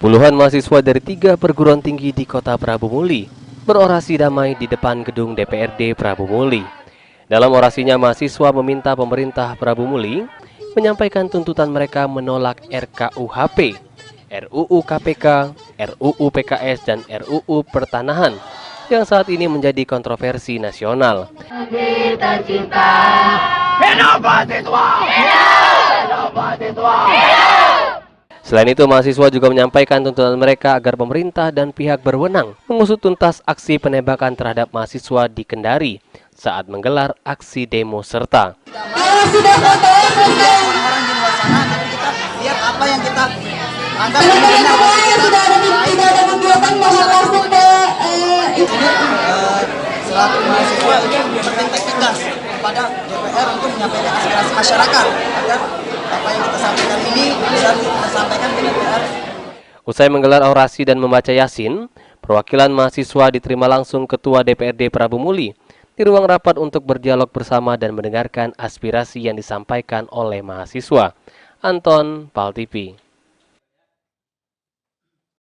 Puluhan mahasiswa dari 3 perguruan tinggi di Kota Prabu Muli berorasi damai di depan gedung DPRD Prabu Muli. Dalam orasinya, mahasiswa meminta pemerintah Prabu Muli menyampaikan tuntutan mereka menolak RKUHP, RUU KPK, RUU PKS, dan RUU Pertanahan yang saat ini menjadi kontroversi nasional. Kita cinta, hidup mahasiswa, hidup mahasiswa. Selain itu, mahasiswa juga menyampaikan tuntutan mereka agar pemerintah dan pihak berwenang mengusut tuntas aksi penembakan terhadap mahasiswa di Kendari saat menggelar aksi demo serta orang-orang di luar sana, tapi kita lihat apa yang kita anggap benar bagi kita. Selaku mahasiswa itu bertindak tegas kepada DPR untuk menyampaikan aspirasi masyarakat agar apa yang kita sampaikan ini bisa kita sampaikan ke DPR. Usai menggelar orasi dan membaca Yasin, perwakilan mahasiswa diterima langsung Ketua DPRD Prabu Muli di ruang rapat untuk berdialog bersama dan mendengarkan aspirasi yang disampaikan oleh mahasiswa. Anton, PAL TV.